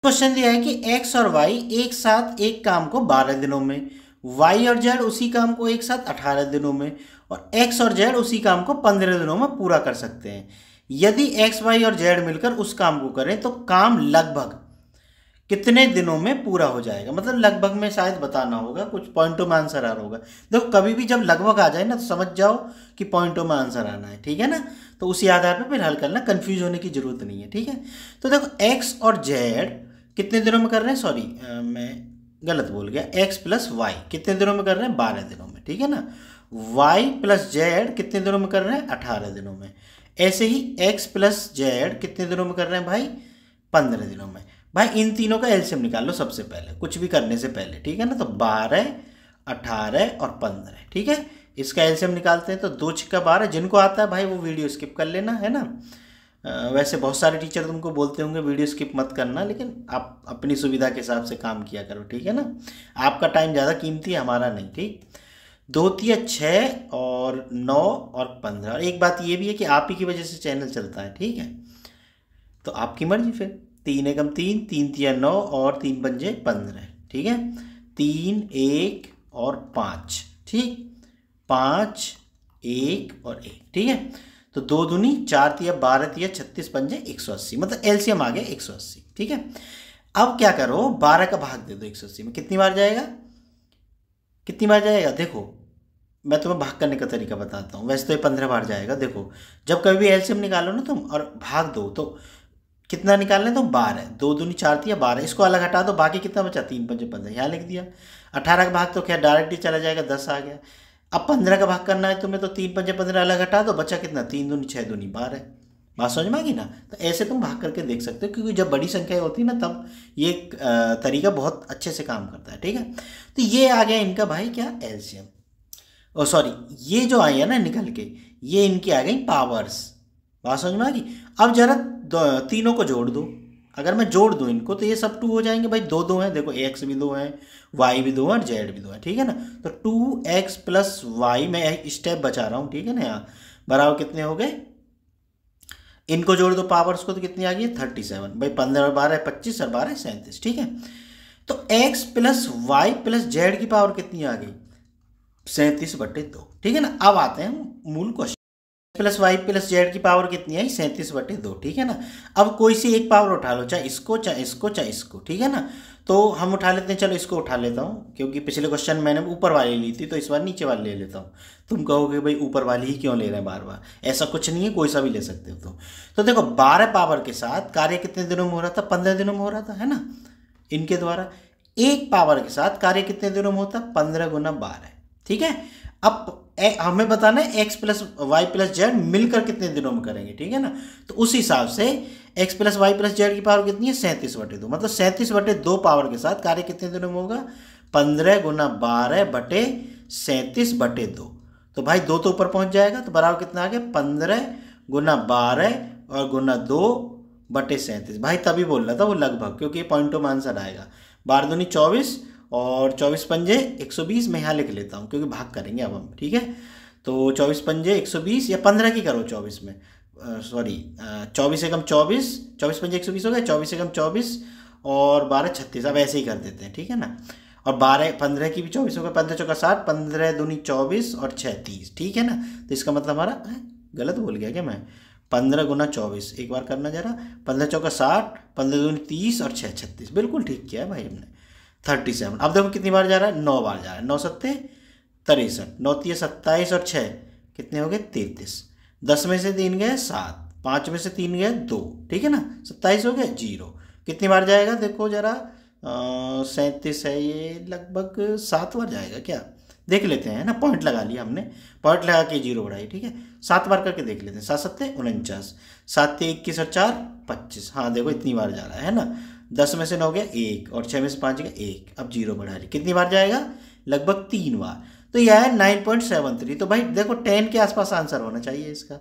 Question दिया है कि एक्स और वाई एक साथ एक काम को 12 दिनों में, वाई और जेड उसी काम को एक साथ 18 दिनों में, और एक्स और जेड उसी काम को 15 दिनों में पूरा कर सकते हैं। यदि एक्स वाई और जेड मिलकर उस काम को करें तो काम लगभग कितने दिनों में पूरा हो जाएगा। मतलब लगभग में शायद बताना होगा, कुछ पॉइंटों में आंसर आ रहा होगा। देखो कभी भी जब लगभग आ जाए ना तो समझ जाओ कि पॉइंटों में आंसर आना है, ठीक है ना। तो उसी आधार पर फिर हल करना, कंफ्यूज होने की जरूरत नहीं है, ठीक है। तो देखो एक्स और जेड कितने दिनों में कर रहे हैं, सॉरी मैं गलत बोल गया, एक्स प्लस वाई कितने दिनों में कर रहे हैं, 12 दिनों में, ठीक है ना। वाई प्लस जेड कितने दिनों में कर रहे हैं, 18 दिनों में। ऐसे ही एक्स प्लस जेड कितने दिनों में कर रहे हैं भाई, 15 दिनों में। भाई इन तीनों का एलसीएम निकाल लो सबसे पहले, कुछ भी करने से पहले, ठीक है ना। तो 12, 18 और 15, ठीक है। इसका एलसीएम निकालते हैं तो 2 छिक्का 12। जिनको आता है भाई वो वीडियो स्किप कर लेना, है ना। वैसे बहुत सारे टीचर तुमको बोलते होंगे वीडियो स्किप मत करना, लेकिन आप अपनी सुविधा के हिसाब से काम किया करो, ठीक है ना। आपका टाइम ज़्यादा कीमती है, हमारा नहीं, ठीक। 2 तिया 6 और 9 और 15। और एक बात ये भी है कि आप ही की वजह से चैनल चलता है, ठीक है। तो आपकी मर्जी फिर। 3 एकम 3, 3 तिया 9 और 3 पंजे 15, ठीक है। 3, 1 और 5, ठीक। 5, 1 और 1, ठीक है। तो 2 दूनी 4 तिया 12 तिया 36 पंजे 180, मतलब एलसीएम आ गया 180, ठीक है। अब क्या करो, 12 का भाग दे दो 180 में, कितनी बार जाएगा, कितनी बार जाएगा। देखो मैं तुम्हें भाग करने का तरीका बताता हूँ। वैसे तो ये 15 बार जाएगा। देखो जब कभी भी एलसीएम निकालो ना तुम और भाग दो तो कितना निकालना है, तो 12, 2 दूनी 4 तिया 12, इसको अलग हटा दो, बाकी कितना बचा, 3 पंजे 15, यहाँ लिख दिया। 18 का भाग तो क्या डायरेक्ट ही चला जाएगा, 10 आ गया। अब 15 का भाग करना है तुम्हें, तो 3 पंजे 15 अलग हटा दो, बचा कितना, 3 दूनी 6 दूनी 12। बात समझ में आ गई ना। तो ऐसे तुम भाग करके देख सकते हो, क्योंकि जब बड़ी संख्या होती है ना तब ये तरीका बहुत अच्छे से काम करता है, ठीक है। तो ये आ गया इनका भाई क्या, एलसीएम। ओ सॉरी, ये जो आई है ना निकल के, ये इनकी आ गई पावर्स। बात समझ में आ गई। अब जरा तीनों को जोड़ दो। अगर मैं जोड़ दूं इनको तो ये सब 2 हो जाएंगे भाई, 2 2 हैं, देखो एक्स भी 2 है, वाई भी 2 है और जेड भी 2 है, ठीक है ना। तो 2x प्लस वाई, मैं एक स्टेप बचा रहा हूँ, ठीक है ना। यहाँ बराबर कितने हो गए, इनको जोड़ दो पावर्स को तो कितनी आ गई, 37 भाई। 15 और 12 25 और 12 37, ठीक है। तो x plus y plus z की पावर कितनी आ गई, 37/2, ठीक है ना। अब आते हैं मूल question. Plus y plus z की पावर कितनी आई, 37/2, ठीक है ना। अब कोई सी एक पावर उठा लो, चाहे इसको चाहे इसको चाहे इसको, ठीक है ना। तो हम उठा लेते हैं, चलो इसको उठा लेता हूँ, क्योंकि पिछले क्वेश्चन मैंने ऊपर वाली ली थी तो इस बार नीचे वाली ले लेता हूँ। तुम कहोगे भाई ऊपर वाली ही क्यों ले रहे हैं बार बार, ऐसा कुछ नहीं है, कोई सा भी ले सकते हो तुम। तो देखो 12 पावर के साथ कार्य कितने दिनों में हो रहा था, 15 दिनों में हो रहा था, है ना, इनके द्वारा। एक पावर के साथ कार्य कितने दिनों में होता, 15 गुना 12, ठीक है। अब हमें बताना है x plus y plus z मिलकर कितने दिनों में करेंगे, ठीक है ना। तो उस हिसाब से x plus y plus z की पावर कितनी है, 37/2, मतलब 37/2 पावर के साथ कार्य कितने दिनों में होगा, 15 गुना 12 बटे 37/2। तो भाई 2 तो ऊपर पहुंच जाएगा, तो बराबर कितना आ गया, 15 गुना 12 और गुना 2 बटे 37। भाई तभी बोल रहा था वो लगभग, क्योंकि ये पॉइंटों में आंसर आएगा। 12 दूनी 24 और 24 पंजे 120, मैं यहाँ लिख लेता हूँ क्योंकि भाग करेंगे अब हम, ठीक है। तो 24 पंजे 120, या 15 की करो 24 में, सॉरी 24 एकम 24, 24 पंजे 120 हो गया, 24 एकम 24 और 12 36, अब ऐसे ही कर देते हैं, ठीक है ना। और 15 की भी 24 हो गया, 15 चौका 60, 15 दूनी 24 और 6 30, ठीक है ना। तो इसका मतलब हमारा गलत बोल गया क्या मैं, 15 गुना 24, एक बार करना जरा, 15 चौका 60, 15 दूनी 30 और 6 36, बिल्कुल ठीक किया है भाई हमने, 37। अब देखो कितनी बार जा रहा है, 9 बार जा रहा है, 9 सत्ते 63, 9 तिया 27 और 6 कितने हो गए, 33। 10 में से 3 गए 7, 5 में से 3 गए 2, ठीक है ना, 27 हो गया 0। कितनी बार जाएगा देखो जरा, 37 है ये, लगभग 7 बार जाएगा क्या, देख लेते हैं ना। पॉइंट लगा लिया हमने, पॉइंट लगा के 0 बढ़ाई, ठीक है। 7 बार करके देख लेते हैं, 7 सत्ते 49, 7 ते 21 और 4 25, हाँ देखो इतनी बार जा रहा है ना। 10 में से 9 गया 1 और 6 में से 5 गया 1, अब 0 बढ़ा रही, कितनी बार जाएगा, लगभग 3 बार। तो यह है 9.73। तो भाई देखो 10 के आसपास आंसर होना चाहिए इसका,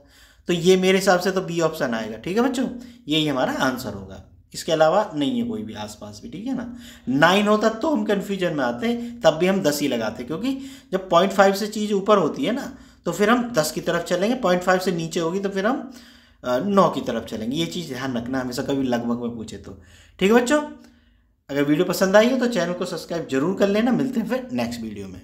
तो ये मेरे हिसाब से तो बी ऑप्शन आएगा, ठीक है बच्चों, यही हमारा आंसर होगा, इसके अलावा नहीं है कोई भी आसपास भी, ठीक है ना। 9 होता तो हम कंफ्यूजन में आते, तब भी हम 10 ही लगाते, क्योंकि जब 0.5 से चीज़ ऊपर होती है ना तो फिर हम 10 की तरफ चलेंगे, 0.5 से नीचे होगी तो फिर हम 9 की तरफ चलेंगे। ये चीज़ ध्यान रखना हमेशा, कभी लगभग में पूछे तो, ठीक है बच्चों। अगर वीडियो पसंद आई हो तो चैनल को सब्सक्राइब जरूर कर लेना। मिलते हैं फिर नेक्स्ट वीडियो में।